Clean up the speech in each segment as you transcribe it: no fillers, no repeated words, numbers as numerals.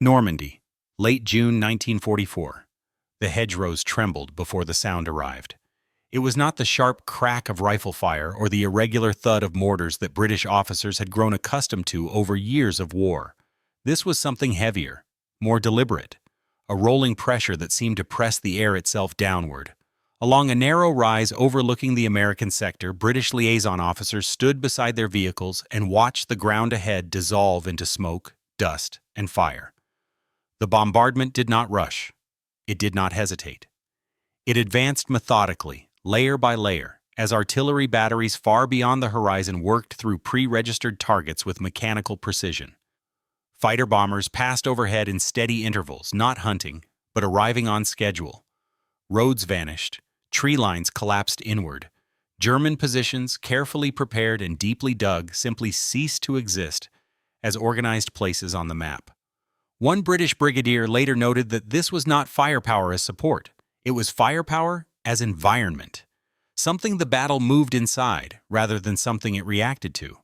Normandy, late June 1944. The hedgerows trembled before the sound arrived. It was not the sharp crack of rifle fire or the irregular thud of mortars that British officers had grown accustomed to over years of war. This was something heavier, more deliberate, a rolling pressure that seemed to press the air itself downward. Along a narrow rise overlooking the American sector, British liaison officers stood beside their vehicles and watched the ground ahead dissolve into smoke, dust, and fire. The bombardment did not rush. It did not hesitate. It advanced methodically, layer by layer, as artillery batteries far beyond the horizon worked through pre-registered targets with mechanical precision. Fighter bombers passed overhead in steady intervals, not hunting, but arriving on schedule. Roads vanished. Tree lines collapsed inward. German positions, carefully prepared and deeply dug, simply ceased to exist as organized places on the map. One British brigadier later noted that this was not firepower as support. It was firepower as environment, something the battle moved inside rather than something it reacted to.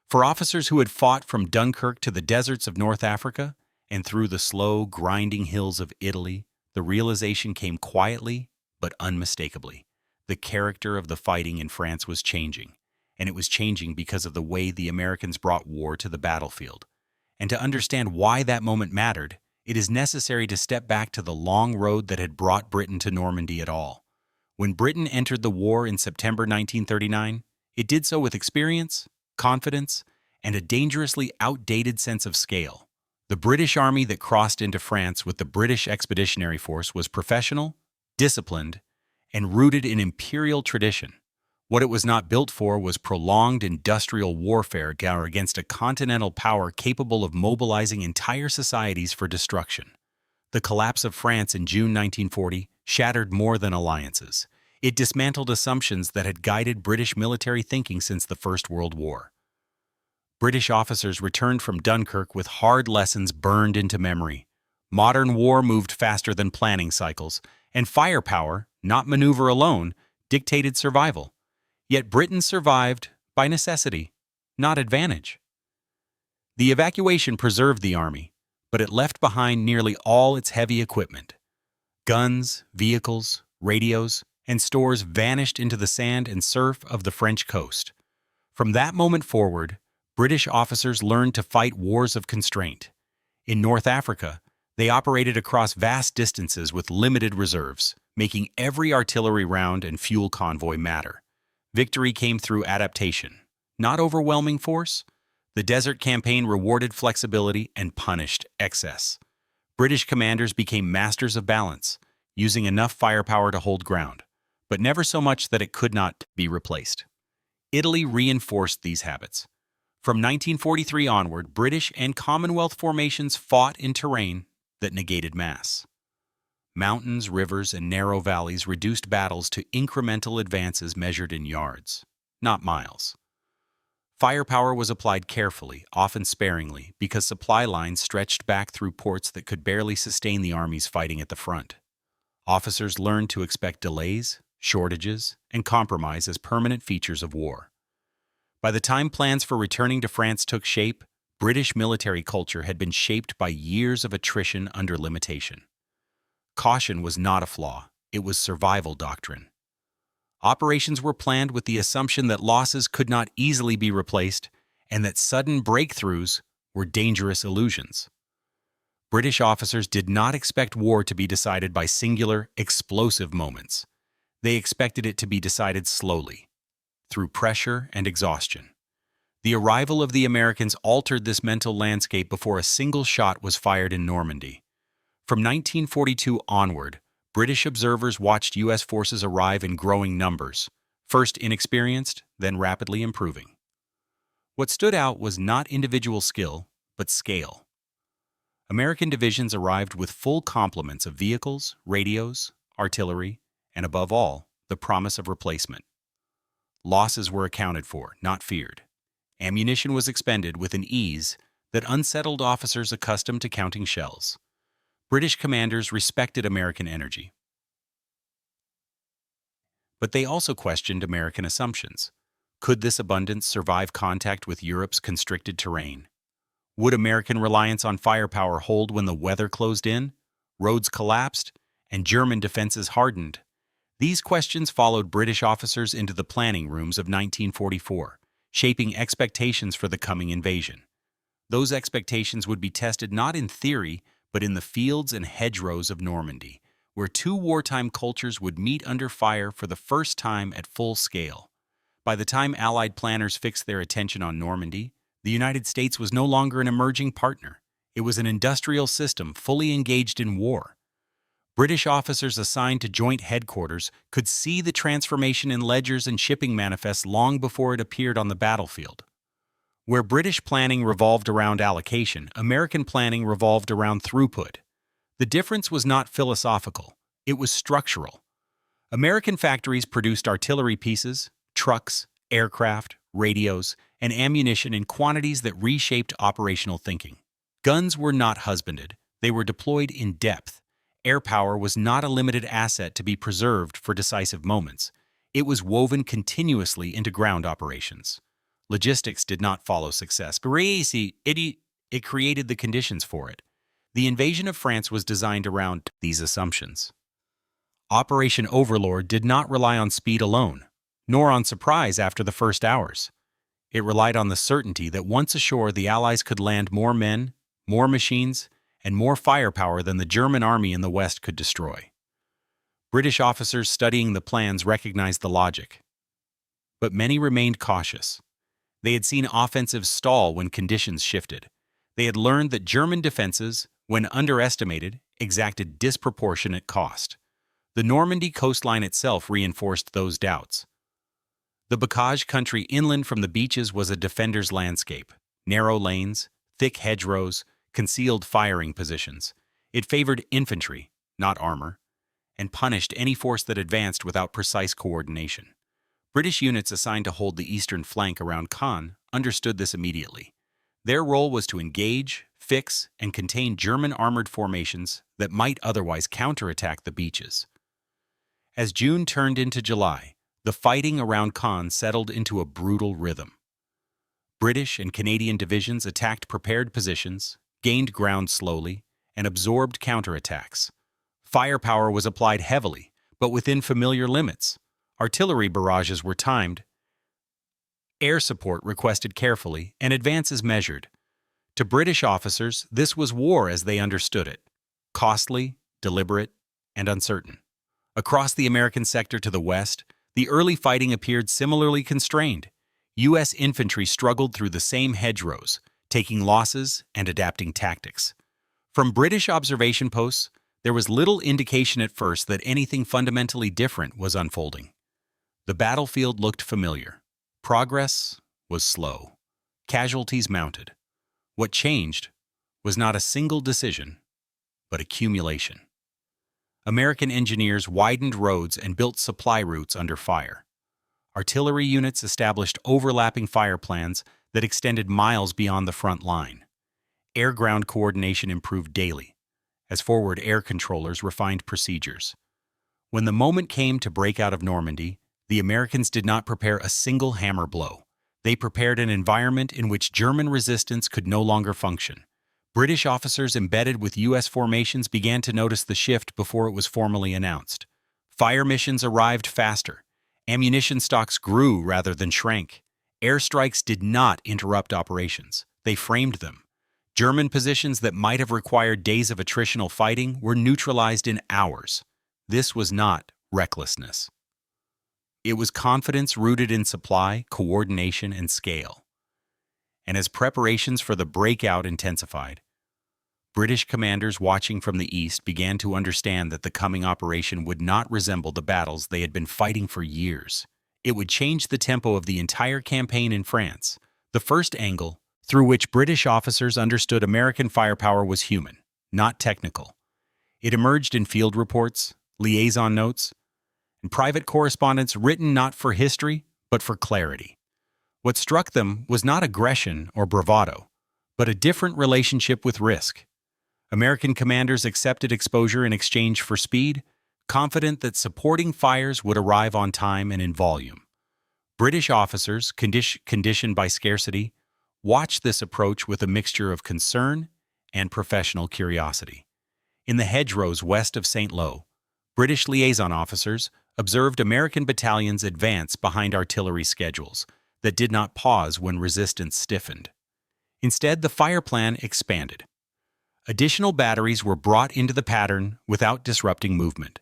For officers who had fought from Dunkirk to the deserts of North Africa and through the slow, grinding hills of Italy, the realization came quietly but unmistakably. The character of the fighting in France was changing, and it was changing because of the way the Americans brought war to the battlefield. And to understand why that moment mattered, it is necessary to step back to the long road that had brought Britain to Normandy at all. When Britain entered the war in September 1939, it did so with experience, confidence, and a dangerously outdated sense of scale. The British Army that crossed into France with the British Expeditionary Force was professional, disciplined, and rooted in imperial tradition. What it was not built for was prolonged industrial warfare against a continental power capable of mobilizing entire societies for destruction. The collapse of France in June 1940 shattered more than alliances. It dismantled assumptions that had guided British military thinking since the First World War. British officers returned from Dunkirk with hard lessons burned into memory. Modern war moved faster than planning cycles, and firepower, not maneuver alone, dictated survival. Yet Britain survived by necessity, not advantage. The evacuation preserved the army, but it left behind nearly all its heavy equipment. Guns, vehicles, radios, and stores vanished into the sand and surf of the French coast. From that moment forward, British officers learned to fight wars of constraint. In North Africa, they operated across vast distances with limited reserves, making every artillery round and fuel convoy matter. Victory came through adaptation, not overwhelming force. The Desert Campaign rewarded flexibility and punished excess. British commanders became masters of balance, using enough firepower to hold ground, but never so much that it could not be replaced. Italy reinforced these habits. From 1943 onward, British and Commonwealth formations fought in terrain that negated mass. Mountains, rivers, and narrow valleys reduced battles to incremental advances measured in yards, not miles. Firepower was applied carefully, often sparingly, because supply lines stretched back through ports that could barely sustain the armies fighting at the front. Officers learned to expect delays, shortages, and compromise as permanent features of war. By the time plans for returning to France took shape, British military culture had been shaped by years of attrition under limitation. Caution was not a flaw, it was survival doctrine. Operations were planned with the assumption that losses could not easily be replaced and that sudden breakthroughs were dangerous illusions. British officers did not expect war to be decided by singular, explosive moments. They expected it to be decided slowly, through pressure and exhaustion. The arrival of the Americans altered this mental landscape before a single shot was fired in Normandy. From 1942 onward, British observers watched U.S. forces arrive in growing numbers, first inexperienced, then rapidly improving. What stood out was not individual skill, but scale. American divisions arrived with full complements of vehicles, radios, artillery, and above all, the promise of replacement. Losses were accounted for, not feared. Ammunition was expended with an ease that unsettled officers accustomed to counting shells. British commanders respected American energy, but they also questioned American assumptions. Could this abundance survive contact with Europe's constricted terrain? Would American reliance on firepower hold when the weather closed in, roads collapsed, and German defenses hardened? These questions followed British officers into the planning rooms of 1944, shaping expectations for the coming invasion. Those expectations would be tested not in theory, but in the fields and hedgerows of Normandy, where two wartime cultures would meet under fire for the first time at full scale. By the time Allied planners fixed their attention on Normandy, the United States was no longer an emerging partner. It was an industrial system fully engaged in war. British officers assigned to joint headquarters could see the transformation in ledgers and shipping manifests long before it appeared on the battlefield. Where British planning revolved around allocation, American planning revolved around throughput. The difference was not philosophical, it was structural. American factories produced artillery pieces, trucks, aircraft, radios, and ammunition in quantities that reshaped operational thinking. Guns were not husbanded, they were deployed in depth. Air power was not a limited asset to be preserved for decisive moments. It was woven continuously into ground operations. Logistics did not follow success, but it created the conditions for it. The invasion of France was designed around these assumptions. Operation Overlord did not rely on speed alone, nor on surprise after the first hours. It relied on the certainty that once ashore, the Allies could land more men, more machines, and more firepower than the German army in the West could destroy. British officers studying the plans recognized the logic, but many remained cautious. They had seen offensives stall when conditions shifted. They had learned that German defenses, when underestimated, exacted disproportionate cost. The Normandy coastline itself reinforced those doubts. The bocage country inland from the beaches was a defender's landscape: narrow lanes, thick hedgerows, concealed firing positions. It favored infantry, not armor, and punished any force that advanced without precise coordination. British units assigned to hold the eastern flank around Caen understood this immediately. Their role was to engage, fix, and contain German armored formations that might otherwise counterattack the beaches. As June turned into July, the fighting around Caen settled into a brutal rhythm. British and Canadian divisions attacked prepared positions, gained ground slowly, and absorbed counterattacks. Firepower was applied heavily, but within familiar limits. Artillery barrages were timed, air support requested carefully, and advances measured. To British officers, this was war as they understood it: costly, deliberate, and uncertain. Across the American sector to the west, the early fighting appeared similarly constrained. U.S. infantry struggled through the same hedgerows, taking losses and adapting tactics. From British observation posts, there was little indication at first that anything fundamentally different was unfolding. The battlefield looked familiar. Progress was slow. Casualties mounted. What changed was not a single decision, but accumulation. American engineers widened roads and built supply routes under fire. Artillery units established overlapping fire plans that extended miles beyond the front line. Air-ground coordination improved daily, as forward air controllers refined procedures. When the moment came to break out of Normandy, the Americans did not prepare a single hammer blow. They prepared an environment in which German resistance could no longer function. British officers embedded with U.S. formations began to notice the shift before it was formally announced. Fire missions arrived faster. Ammunition stocks grew rather than shrank. Airstrikes did not interrupt operations. They framed them. German positions that might have required days of attritional fighting were neutralized in hours. This was not recklessness. It was confidence rooted in supply, coordination, and scale. And as preparations for the breakout intensified, British commanders watching from the east began to understand that the coming operation would not resemble the battles they had been fighting for years. It would change the tempo of the entire campaign in France. The first angle through which British officers understood American firepower was human, not technical. It emerged in field reports, liaison notes, and private correspondence written not for history, but for clarity. What struck them was not aggression or bravado, but a different relationship with risk. American commanders accepted exposure in exchange for speed, confident that supporting fires would arrive on time and in volume. British officers, conditioned by scarcity, watched this approach with a mixture of concern and professional curiosity. In the hedgerows west of St. Lo, British liaison officers observed American battalions advance behind artillery schedules that did not pause when resistance stiffened. Instead, the fire plan expanded. Additional batteries were brought into the pattern without disrupting movement.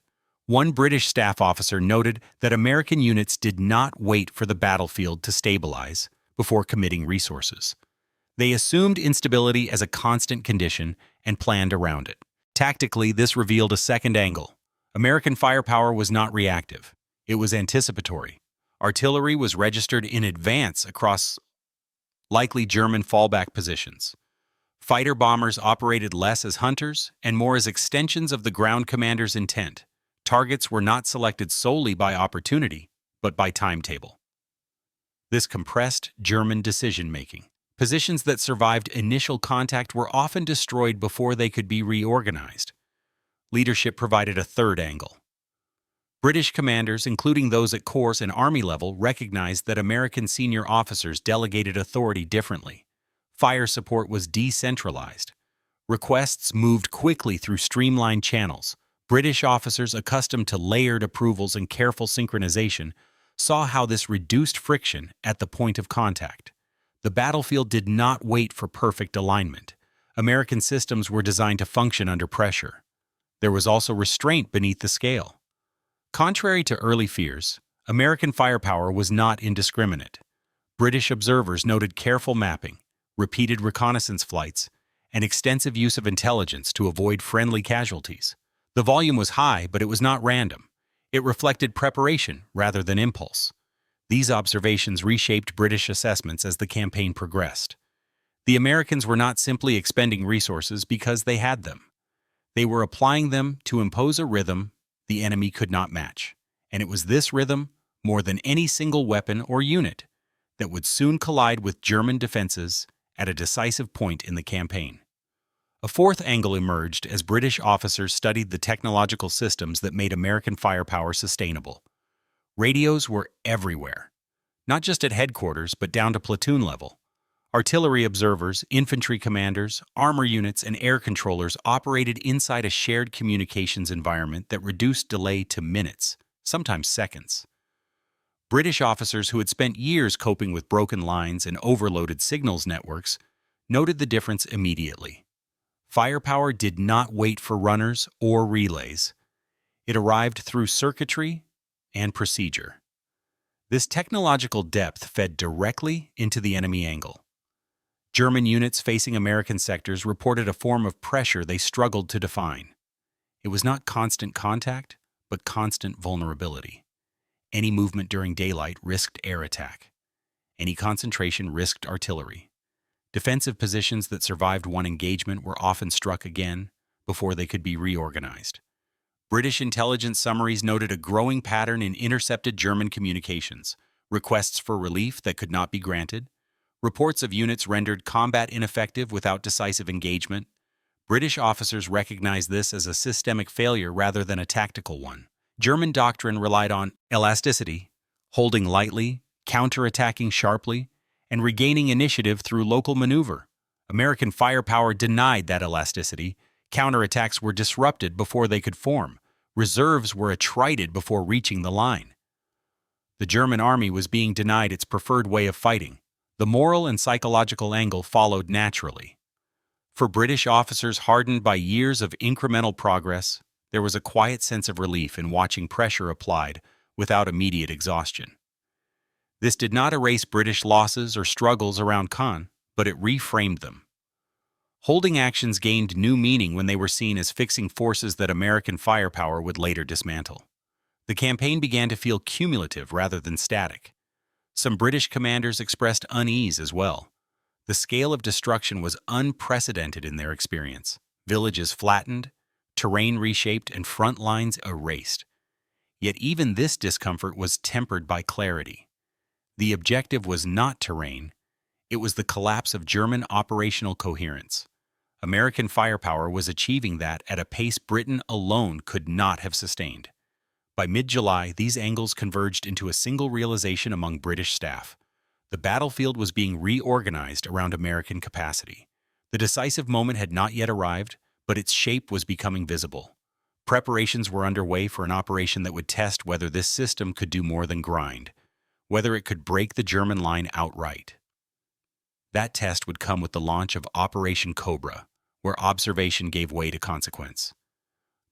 One British staff officer noted that American units did not wait for the battlefield to stabilize before committing resources. They assumed instability as a constant condition and planned around it. Tactically, this revealed a second angle. American firepower was not reactive. It was anticipatory. Artillery was registered in advance across likely German fallback positions. Fighter bombers operated less as hunters and more as extensions of the ground commander's intent. Targets were not selected solely by opportunity, but by timetable. This compressed German decision-making. Positions that survived initial contact were often destroyed before they could be reorganized. Leadership provided a third angle. British commanders, including those at corps and army level, recognized that American senior officers delegated authority differently. Fire support was decentralized. Requests moved quickly through streamlined channels. British officers accustomed to layered approvals and careful synchronization saw how this reduced friction at the point of contact. The battlefield did not wait for perfect alignment. American systems were designed to function under pressure. There was also restraint beneath the scale. Contrary to early fears, American firepower was not indiscriminate. British observers noted careful mapping, repeated reconnaissance flights, and extensive use of intelligence to avoid friendly casualties. The volume was high, but it was not random. It reflected preparation rather than impulse. These observations reshaped British assessments as the campaign progressed. The Americans were not simply expending resources because they had them. They were applying them to impose a rhythm the enemy could not match. And it was this rhythm, more than any single weapon or unit, that would soon collide with German defenses at a decisive point in the campaign. A fourth angle emerged as British officers studied the technological systems that made American firepower sustainable. Radios were everywhere, not just at headquarters but down to platoon level. Artillery observers, infantry commanders, armor units, and air controllers operated inside a shared communications environment that reduced delay to minutes, sometimes seconds. British officers who had spent years coping with broken lines and overloaded signals networks noted the difference immediately. Firepower did not wait for runners or relays. It arrived through circuitry and procedure. This technological depth fed directly into the enemy angle. German units facing American sectors reported a form of pressure they struggled to define. It was not constant contact, but constant vulnerability. Any movement during daylight risked air attack. Any concentration risked artillery. Defensive positions that survived one engagement were often struck again before they could be reorganized. British intelligence summaries noted a growing pattern in intercepted German communications, requests for relief that could not be granted, reports of units rendered combat ineffective without decisive engagement. British officers recognized this as a systemic failure rather than a tactical one. German doctrine relied on elasticity, holding lightly, counterattacking sharply, and regaining initiative through local maneuver. American firepower denied that elasticity. Counterattacks were disrupted before they could form. Reserves were attrited before reaching the line. The German army was being denied its preferred way of fighting. The moral and psychological angle followed naturally. For British officers hardened by years of incremental progress, there was a quiet sense of relief in watching pressure applied without immediate exhaustion. This did not erase British losses or struggles around Caen, but it reframed them. Holding actions gained new meaning when they were seen as fixing forces that American firepower would later dismantle. The campaign began to feel cumulative rather than static. Some British commanders expressed unease as well. The scale of destruction was unprecedented in their experience. Villages flattened, terrain reshaped, and front lines erased. Yet even this discomfort was tempered by clarity. The objective was not terrain, it was the collapse of German operational coherence. American firepower was achieving that at a pace Britain alone could not have sustained. By mid-July, these angles converged into a single realization among British staff. The The battlefield was being reorganized around American capacity. The decisive moment had not yet arrived, but its shape was becoming visible. Preparations were underway for an operation that would test whether this system could do more than grind, whether it could break the German line outright. That test would come with the launch of Operation Cobra, where observation gave way to consequence.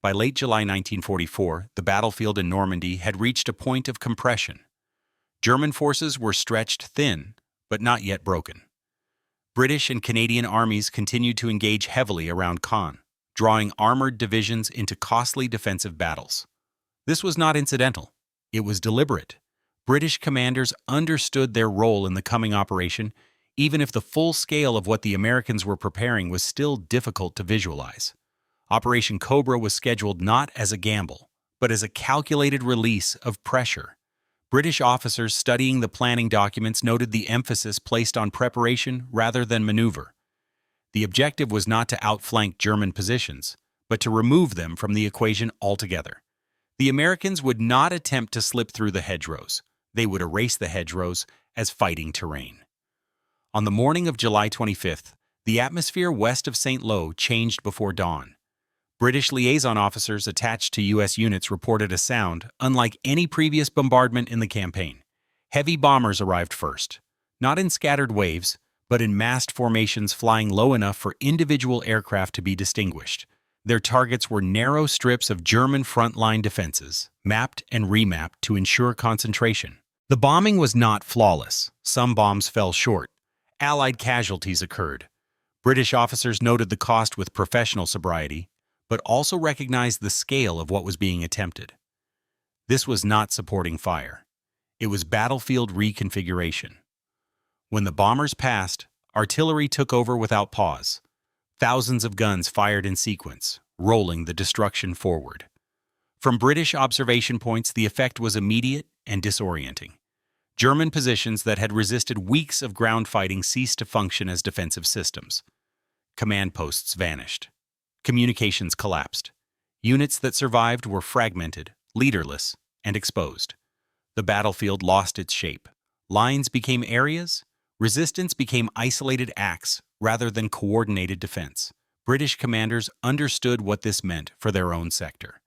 By late July 1944, the battlefield in Normandy had reached a point of compression. German forces were stretched thin, but not yet broken. British and Canadian armies continued to engage heavily around Caen, drawing armored divisions into costly defensive battles. This was not incidental. It was deliberate. British commanders understood their role in the coming operation, even if the full scale of what the Americans were preparing was still difficult to visualize. Operation Cobra was scheduled not as a gamble, but as a calculated release of pressure. British officers studying the planning documents noted the emphasis placed on preparation rather than maneuver. The objective was not to outflank German positions, but to remove them from the equation altogether. The Americans would not attempt to slip through the hedgerows. They would erase the hedgerows as fighting terrain. On the morning of July 25th, the atmosphere west of St. Lo changed before dawn. British liaison officers attached to U.S. units reported a sound unlike any previous bombardment in the campaign. Heavy bombers arrived first, not in scattered waves, but in massed formations flying low enough for individual aircraft to be distinguished. Their targets were narrow strips of German front-line defenses, mapped and remapped to ensure concentration. The bombing was not flawless. Some bombs fell short. Allied casualties occurred. British officers noted the cost with professional sobriety, but also recognized the scale of what was being attempted. This was not supporting fire. It was battlefield reconfiguration. When the bombers passed, artillery took over without pause. Thousands of guns fired in sequence, rolling the destruction forward. From British observation points, the effect was immediate and disorienting. German positions that had resisted weeks of ground fighting ceased to function as defensive systems. Command posts vanished. Communications collapsed. Units that survived were fragmented, leaderless, and exposed. The battlefield lost its shape. Lines became areas. Resistance became isolated acts rather than coordinated defense. British commanders understood what this meant for their own sector.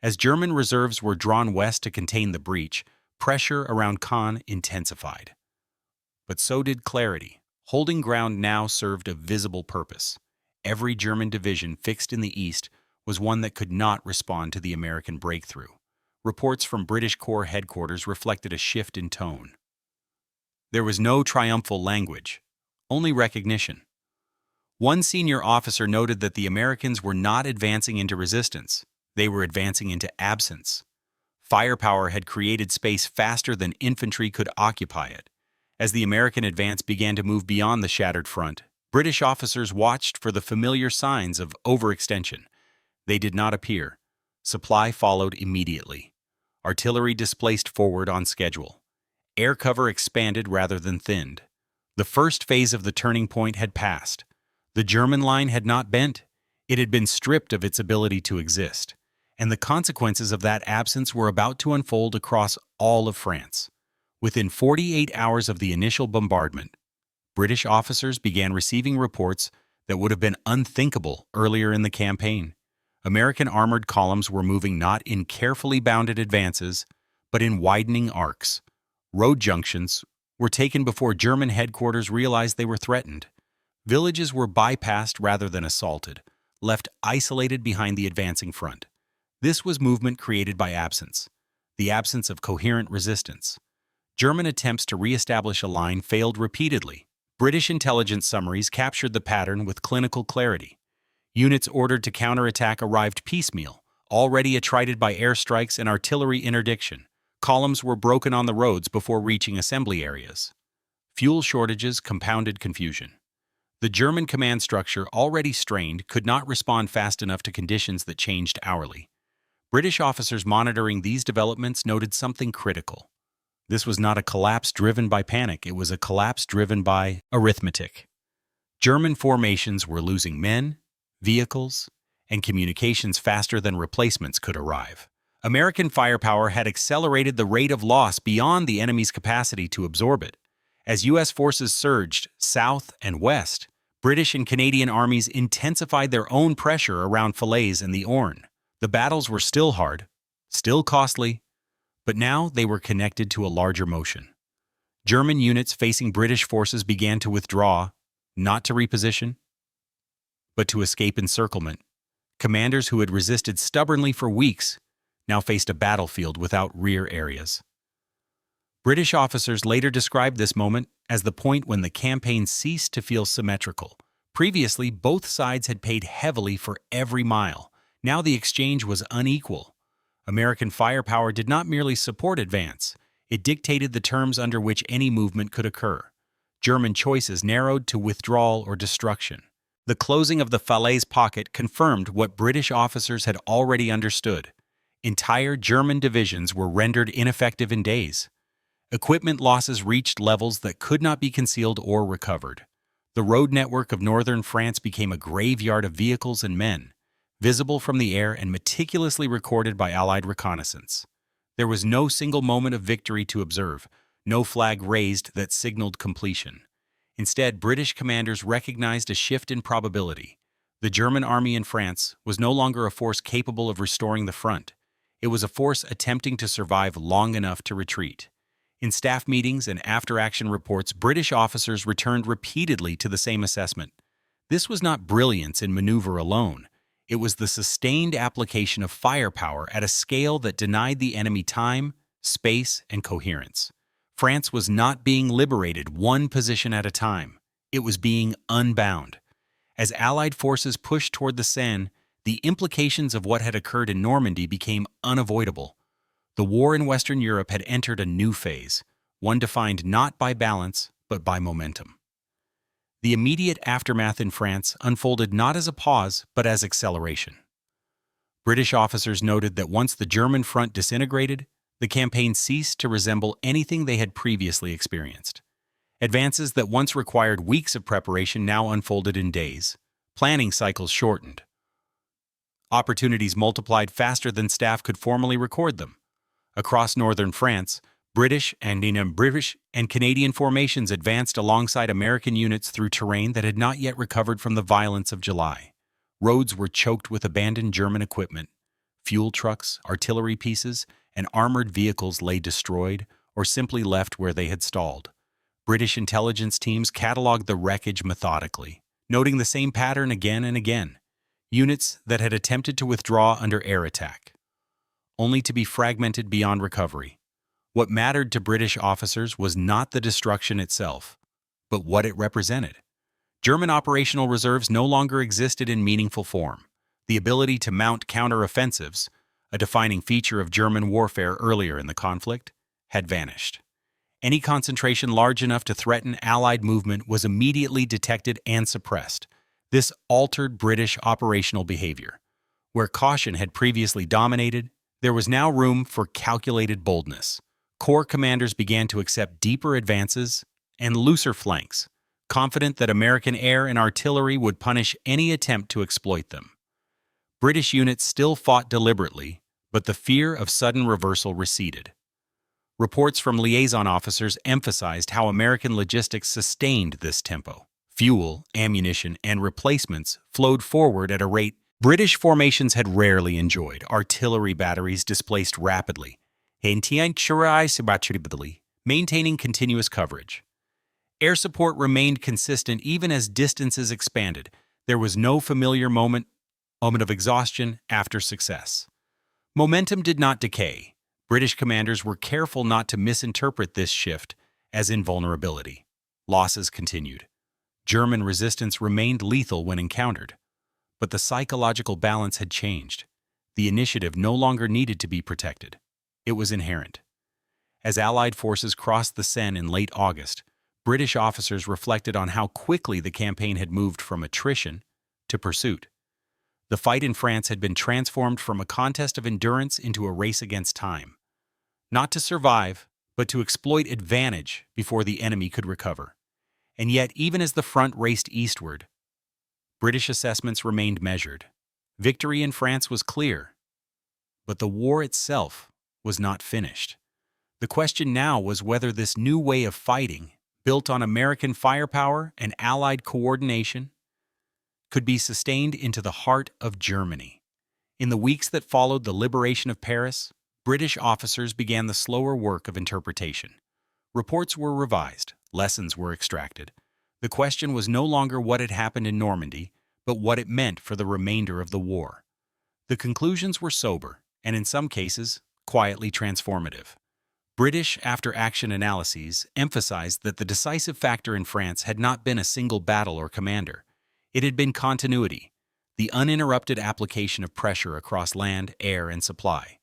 As German reserves were drawn west to contain the breach, pressure around Caen intensified. But so did clarity. Holding ground now served a visible purpose. Every German division fixed in the east was one that could not respond to the American breakthrough. Reports from British Corps headquarters reflected a shift in tone. There was no triumphal language, only recognition. One senior officer noted that the Americans were not advancing into resistance. They were advancing into absence. Firepower had created space faster than infantry could occupy it. As the American advance began to move beyond the shattered front, British officers watched for the familiar signs of overextension. They did not appear. Supply followed immediately. Artillery displaced forward on schedule. Air cover expanded rather than thinned. The first phase of the turning point had passed. The German line had not bent. It had been stripped of its ability to exist. And the consequences of that absence were about to unfold across all of France. Within 48 hours of the initial bombardment, British officers began receiving reports that would have been unthinkable earlier in the campaign. American armored columns were moving not in carefully bounded advances, but in widening arcs. Road junctions were taken before German headquarters realized they were threatened. Villages were bypassed rather than assaulted, left isolated behind the advancing front. This was movement created by absence, the absence of coherent resistance. German attempts to re-establish a line failed repeatedly. British intelligence summaries captured the pattern with clinical clarity. Units ordered to counterattack arrived piecemeal, already attrited by airstrikes and artillery interdiction. Columns were broken on the roads before reaching assembly areas. Fuel shortages compounded confusion. The German command structure, already strained, could not respond fast enough to conditions that changed hourly. British officers monitoring these developments noted something critical. This was not a collapse driven by panic, it was a collapse driven by arithmetic. German formations were losing men, vehicles, and communications faster than replacements could arrive. American firepower had accelerated the rate of loss beyond the enemy's capacity to absorb it. As U.S. forces surged south and west, British and Canadian armies intensified their own pressure around Falaise and the Orne. The battles were still hard, still costly, but now they were connected to a larger motion. German units facing British forces began to withdraw, not to reposition, but to escape encirclement. Commanders who had resisted stubbornly for weeks now faced a battlefield without rear areas. British officers later described this moment as the point when the campaign ceased to feel symmetrical. Previously, both sides had paid heavily for every mile. Now the exchange was unequal. American firepower did not merely support advance, it dictated the terms under which any movement could occur. German choices narrowed to withdrawal or destruction. The closing of the Falaise pocket confirmed what British officers had already understood. Entire German divisions were rendered ineffective in days. Equipment losses reached levels that could not be concealed or recovered. The road network of northern France became a graveyard of vehicles and men, visible from the air and meticulously recorded by Allied reconnaissance. There was no single moment of victory to observe, no flag raised that signaled completion. Instead, British commanders recognized a shift in probability. The German army in France was no longer a force capable of restoring the front. It was a force attempting to survive long enough to retreat. In staff meetings and after-action reports, British officers returned repeatedly to the same assessment. This was not brilliance in maneuver alone. It was the sustained application of firepower at a scale that denied the enemy time, space, and coherence. France was not being liberated one position at a time. It was being unbound. As Allied forces pushed toward the Seine, the implications of what had occurred in Normandy became unavoidable. The war in Western Europe had entered a new phase, one defined not by balance, but by momentum. The immediate aftermath in France unfolded not as a pause, but as acceleration. British officers noted that once the German front disintegrated, the campaign ceased to resemble anything they had previously experienced. Advances that once required weeks of preparation now unfolded in days. Planning cycles shortened. Opportunities multiplied faster than staff could formally record them. Across northern France, British and Canadian formations advanced alongside American units through terrain that had not yet recovered from the violence of July. Roads were choked with abandoned German equipment. Fuel trucks, artillery pieces, and armored vehicles lay destroyed or simply left where they had stalled. British intelligence teams cataloged the wreckage methodically, noting the same pattern again and again. Units that had attempted to withdraw under air attack, only to be fragmented beyond recovery. What mattered to British officers was not the destruction itself, but what it represented. German operational reserves no longer existed in meaningful form. The ability to mount counteroffensives, a defining feature of German warfare earlier in the conflict, had vanished. Any concentration large enough to threaten Allied movement was immediately detected and suppressed. This altered British operational behavior. Where caution had previously dominated, there was now room for calculated boldness. Corps commanders began to accept deeper advances and looser flanks, confident that American air and artillery would punish any attempt to exploit them. British units still fought deliberately, but the fear of sudden reversal receded. Reports from liaison officers emphasized how American logistics sustained this tempo. Fuel, ammunition, and replacements flowed forward at a rate British formations had rarely enjoyed. Artillery batteries displaced rapidly, maintaining continuous coverage. Air support remained consistent even as distances expanded. There was no familiar moment of exhaustion after success. Momentum did not decay. British commanders were careful not to misinterpret this shift as invulnerability. Losses continued. German resistance remained lethal when encountered, but the psychological balance had changed. The initiative no longer needed to be protected. It was inherent. As Allied forces crossed the Seine in late August, British officers reflected on how quickly the campaign had moved from attrition to pursuit. The fight in France had been transformed from a contest of endurance into a race against time. Not to survive, but to exploit advantage before the enemy could recover. And yet, even as the front raced eastward, British assessments remained measured. Victory in France was clear, but the war itself was not finished. The question now was whether this new way of fighting, built on American firepower and Allied coordination, could be sustained into the heart of Germany. In the weeks that followed the liberation of Paris, British officers began the slower work of interpretation. Reports were revised, lessons were extracted. The question was no longer what had happened in Normandy, but what it meant for the remainder of the war. The conclusions were sober, and in some cases, quietly transformative. British after-action analyses emphasized that the decisive factor in France had not been a single battle or commander. It had been continuity, the uninterrupted application of pressure across land, air, and supply.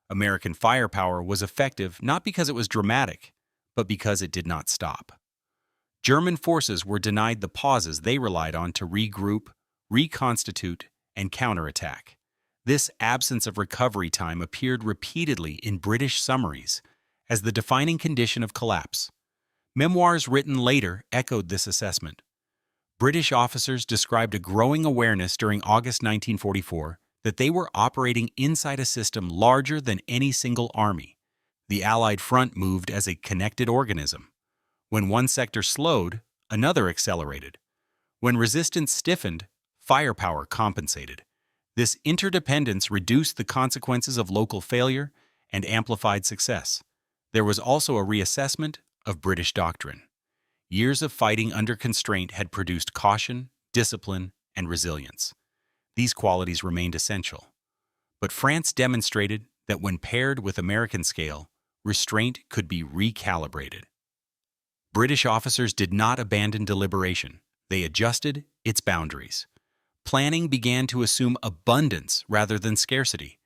American firepower was effective not because it was dramatic, but because it did not stop. German forces were denied the pauses they relied on to regroup, reconstitute, and counterattack. This absence of recovery time appeared repeatedly in British summaries as the defining condition of collapse. Memoirs written later echoed this assessment. British officers described a growing awareness during August 1944 that they were operating inside a system larger than any single army. The Allied front moved as a connected organism. When one sector slowed, another accelerated. When resistance stiffened, firepower compensated. This interdependence reduced the consequences of local failure and amplified success. There was also a reassessment of British doctrine. Years of fighting under constraint had produced caution, discipline, and resilience. These qualities remained essential. But France demonstrated that when paired with American scale, restraint could be recalibrated. British officers did not abandon deliberation. They adjusted its boundaries. Planning began to assume abundance rather than scarcity,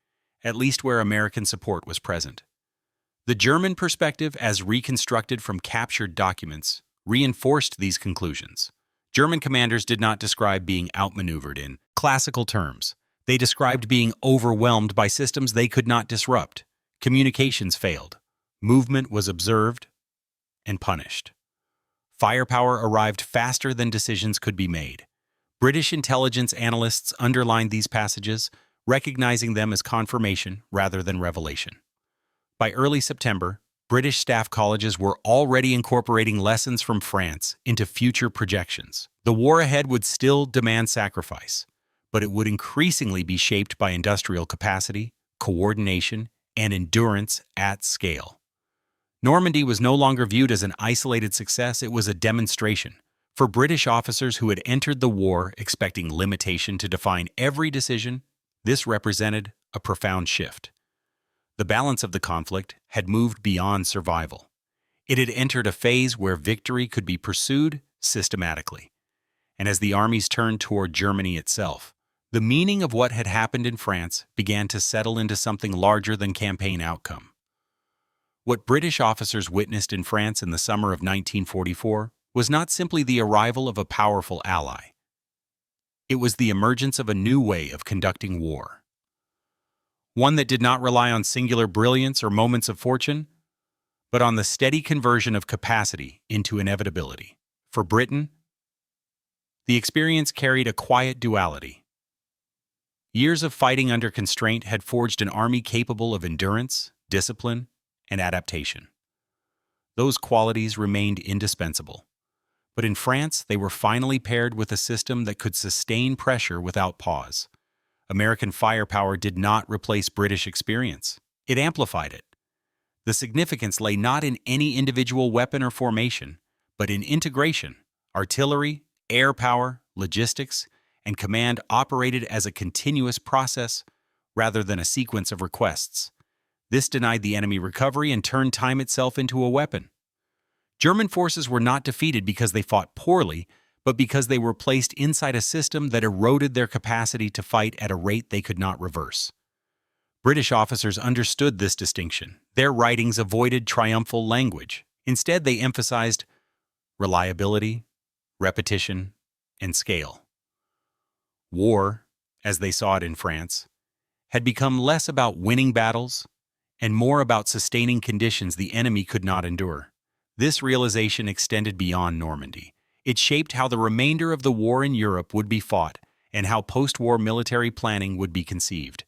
at least where American support was present. The German perspective, as reconstructed from captured documents, reinforced these conclusions. German commanders did not describe being outmaneuvered in classical terms. They described being overwhelmed by systems they could not disrupt. Communications failed. Movement was observed and punished. Firepower arrived faster than decisions could be made. British intelligence analysts underlined these passages, recognizing them as confirmation rather than revelation. By early September, British staff colleges were already incorporating lessons from France into future projections. The war ahead would still demand sacrifice, but it would increasingly be shaped by industrial capacity, coordination, and endurance at scale. Normandy was no longer viewed as an isolated success, it was a demonstration. For British officers who had entered the war expecting limitation to define every decision, this represented a profound shift. The balance of the conflict had moved beyond survival. It had entered a phase where victory could be pursued systematically. And as the armies turned toward Germany itself, the meaning of what had happened in France began to settle into something larger than campaign outcome. What British officers witnessed in France in the summer of 1944 was not simply the arrival of a powerful ally. It was the emergence of a new way of conducting war. One that did not rely on singular brilliance or moments of fortune, but on the steady conversion of capacity into inevitability. For Britain, the experience carried a quiet duality. Years of fighting under constraint had forged an army capable of endurance, discipline, and adaptation. Those qualities remained indispensable. But in France, they were finally paired with a system that could sustain pressure without pause. American firepower did not replace British experience. It amplified it. The significance lay not in any individual weapon or formation, but in integration. Artillery, air power, logistics, and command operated as a continuous process rather than a sequence of requests. This denied the enemy recovery and turned time itself into a weapon. German forces were not defeated because they fought poorly, but because they were placed inside a system that eroded their capacity to fight at a rate they could not reverse. British officers understood this distinction. Their writings avoided triumphal language. Instead, they emphasized reliability, repetition, and scale. War, as they saw it in France, had become less about winning battles and more about sustaining conditions the enemy could not endure. This realization extended beyond Normandy. It shaped how the remainder of the war in Europe would be fought and how post-war military planning would be conceived.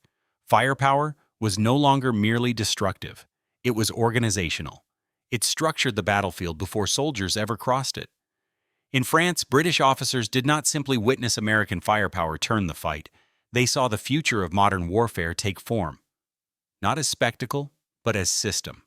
Firepower was no longer merely destructive. It was organizational. It structured the battlefield before soldiers ever crossed it. In France, British officers did not simply witness American firepower turn the fight. They saw the future of modern warfare take form, not as spectacle, but as system.